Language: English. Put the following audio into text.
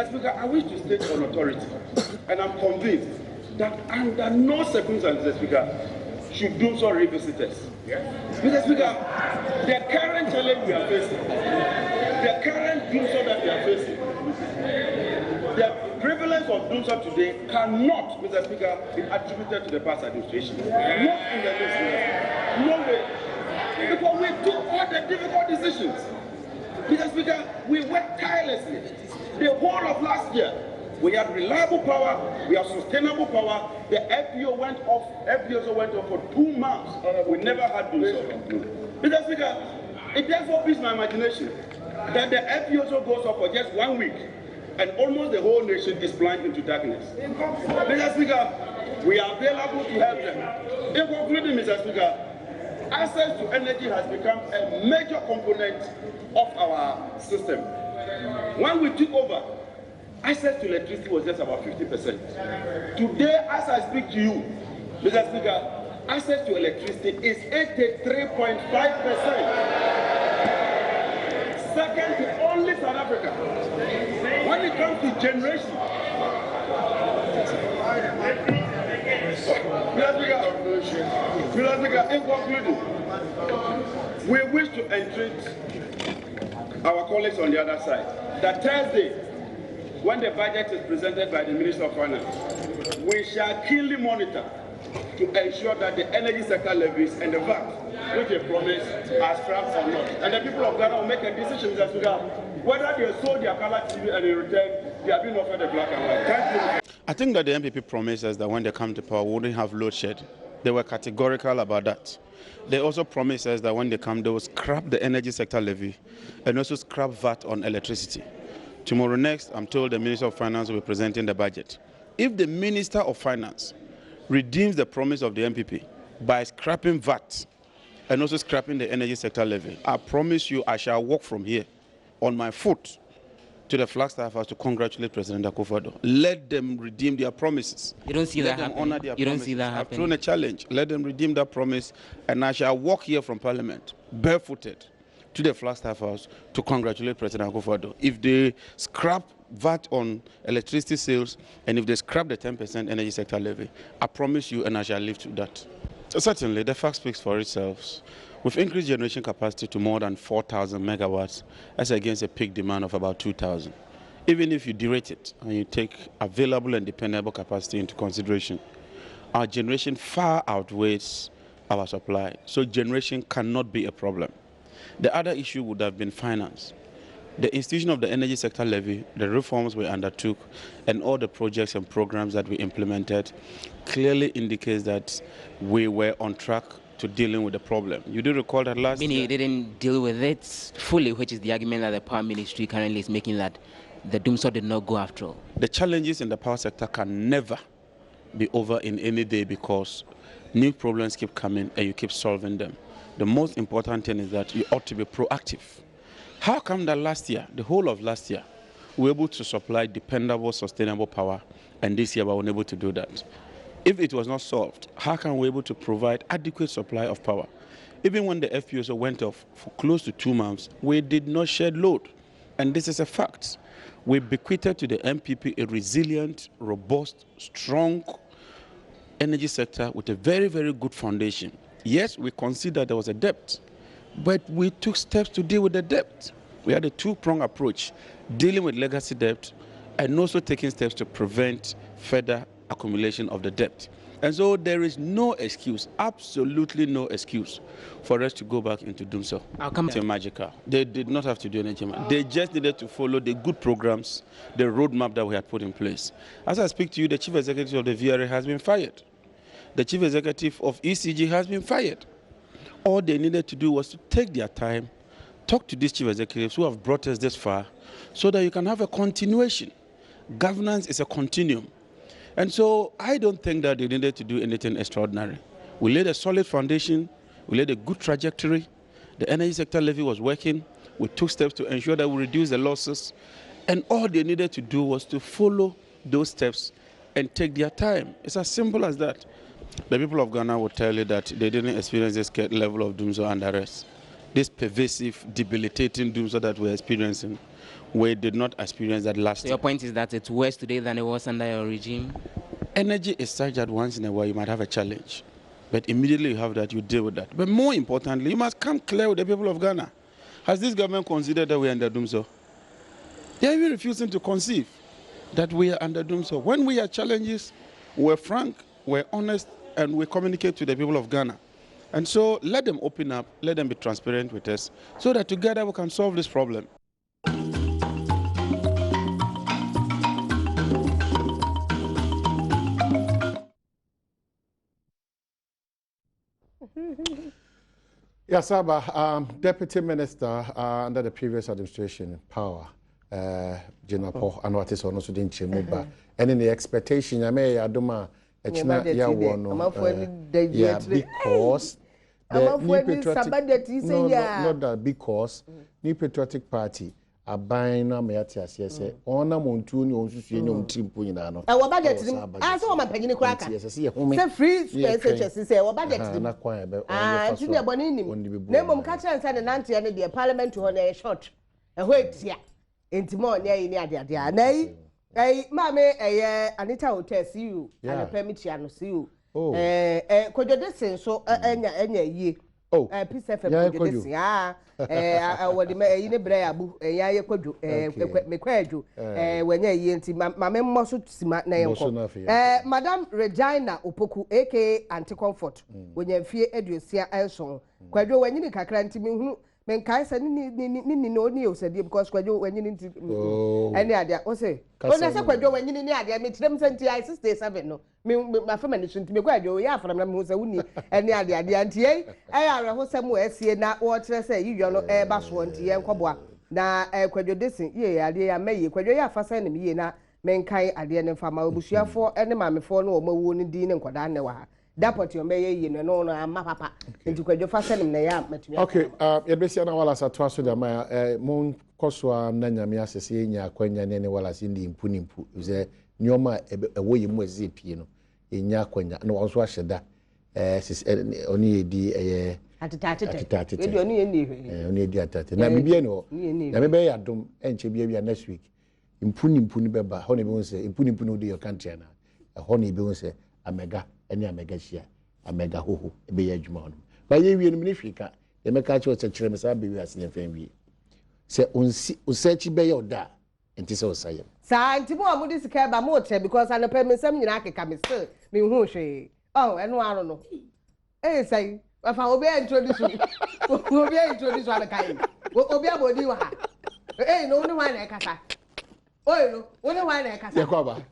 Mr. Speaker, I wish to state on authority, and I'm convinced that under no circumstances, Mr. Speaker, should Dumsor revisit us. Mr. Speaker, the current challenge we are facing, the current Dumsor that we are facing, the prevalence of Dumsor today cannot, Mr. Speaker, be attributed to the past administration. Not in the least. No way. Because we took all the difficult decisions. Mr. Speaker, we worked tirelessly. The whole of last year, we had reliable power, we had sustainable power. The FPO went off, FPO went off for 2 months. We never had Dumsor. Mr. Speaker, it therefore beats my imagination that the FPO goes off for just 1 week and almost the whole nation is plunged into darkness. Mr. Speaker, we are available to help them. In concluding, Mr. Speaker, access to energy has become a major component of our system. When we took over, access to electricity was just about 50%. Today, as I speak to you, Mr. Speaker, access to electricity is 83.5%. Second to only South Africa. When it comes to generation, Mr. Speaker, in conclusion, we wish to entreat our colleagues on the other side that Thursday, when the budget is presented by the Minister of Finance, we shall keenly monitor to ensure that the energy sector levies and the VAT, which they promise, are scrapped or not. And the people of Ghana will make a decision as to whether they sold their color TV and in return they are being offered the black and white. Thank you. I think that the MPP promises that when they come to power, we wouldn't have load shed. They were categorical about that. They also promised us that when they come, they will scrap the energy sector levy and also scrap VAT on electricity. Tomorrow next, I'm told the Minister of Finance will be presenting the budget. If the Minister of Finance redeems the promise of the MPP by scrapping VAT and also scrapping the energy sector levy, I promise you I shall walk from here on my foot to the Flagstaff House to congratulate President Akufo-Addo. Let them redeem their promises. You don't see that happening. You don't see that happening. I've thrown a challenge. Let them redeem that promise, and I shall walk here from Parliament barefooted to the Flagstaff House to congratulate President Akufo-Addo. If they scrap VAT on electricity sales and if they scrap the 10% energy sector levy, I promise you, and I shall live to that. So certainly, the fact speaks for itself. We've increased generation capacity to more than 4,000 megawatts as against a peak demand of about 2,000. Even if you derate it and you take available and dependable capacity into consideration, our generation far outweighs our supply. So generation cannot be a problem. The other issue would have been finance. The institution of the energy sector levy, the reforms we undertook, and all the projects and programs that we implemented clearly indicates that we were on track to dealing with the problem. You do recall that last year? You didn't deal with it fully, which is the argument that the Power Ministry currently is making, that the Dumsor did not go after all. The challenges in the power sector can never be over in any day because new problems keep coming and you keep solving them. The most important thing is that you ought to be proactive. How come that last year, the whole of last year, we were able to supply dependable, sustainable power, and this year we were unable to do that? If it was not solved, how can we be able to provide adequate supply of power? Even when the FPSO went off for close to 2 months, we did not shed load. And this is a fact. We bequeathed to the MPP a resilient, robust, strong energy sector with a very, very good foundation. Yes, we considered there was a debt, but we took steps to deal with the debt. We had a two-pronged approach, dealing with legacy debt and also taking steps to prevent further accumulation of the debt. And so there is no excuse, absolutely no excuse, for us to go back into Dumsor. I'll come to magical. They did not have to do anything. They just needed to follow the good programs, the roadmap that we had put in place. As I speak to you, the chief executive of the VRA has been fired. The chief executive of ECG has been fired. All they needed to do was to take their time, talk to these chief executives who have brought us this far, so that you can have a continuation. Governance is a continuum. And so I don't think that they needed to do anything extraordinary. We laid a solid foundation. We laid a good trajectory. The energy sector levy was working. We took steps to ensure that we reduce the losses. And all they needed to do was to follow those steps and take their time. It's as simple as that. The people of Ghana will tell you that they didn't experience this level of Dumsor under arrest. This pervasive, debilitating Dumsor that we're experiencing We did not experience that last So year. your point is that it's worse today than it was under your regime? Energy is such that once in a while you might have a challenge. But immediately you have that, you deal with that. But more importantly, you must come clear with the people of Ghana. Has this government considered that we are under Dumsor? They are even refusing to conceive that we are under Dumsor. When we have challenges, we're frank, we're honest, and we communicate to the people of Ghana. And so let them open up, let them be transparent with us, so that together we can solve this problem. Yes, Abba, Deputy Minister under the previous administration, power, General Paul, and what is also in Chimuba. And in the expectation, I may Adoma, because the New Patriotic, not that because New Patriotic Party are buying a meatias, yes, on a montuni, on Susian, Timpunano. Our budget, I saw my penny cracker. Yes, I free space, say, our budget, not quite, but Junior Bonini, Nemum Catcher and San Nanti and the Parliament to a short. A wait, yeah, in Timor, near, nay, Mamma, Anita will test you, and a permit you see you. Oh, could you listen so any ye? Oh, peace of this, yeah, what the may in a breabu, a ya could do, me quadu, when ye ain't Mamma Mossut Simat name. Madame Regina Opoku, aka Anti Comfort, when you fear Educia Elson, quadu when you can cranty me. Men kai say ni no news because kwado when you need any idea o say o na say kwado when you need idea me tire me senti I 67 no me my family so nti me kwado ya afra me say wuni any idea de antie eh ara ho sem we asie na wo tire say yiyo no e ba so nti ye nkoboa na kwado desin ye ade ya maye kwado ya afa say ne me ye na men kai ade ne fama obusuafo ene mamefo no o mawu ni din ne nkoda ne wa Dapot your may ye no ma papa into kwadwo fa selim na ya matumi. Okay, ye besia na wala sa to aso da ma mon koswa na nyame asese nya akwanya ne wala si ndi impunimpu ze nyoma ewo yi mu ezi pie no enya akwanya na wonso ahyeda oni edi atata we di oni ye ni oni edi atata na bibie no na me be yadom enche bia next week impunimpu ni beba ho ne be won se impunimpu no dey your country na ho ne be won se amega any amega share amega hoho ebe ya adwuma no ba ye wie no me hwika ye meka che o chekere me sa be wi ase yemfa wie se onsi osechi be ye oda enti se osayem sa enti mo amudi sika ba mo che because anope me sam nyina akeka me still me hu hwe oh eno aro no say afa obi introduce ana kai obi abodi wa ha no ni wa na ekasa no ni wa na ekasa yekwaba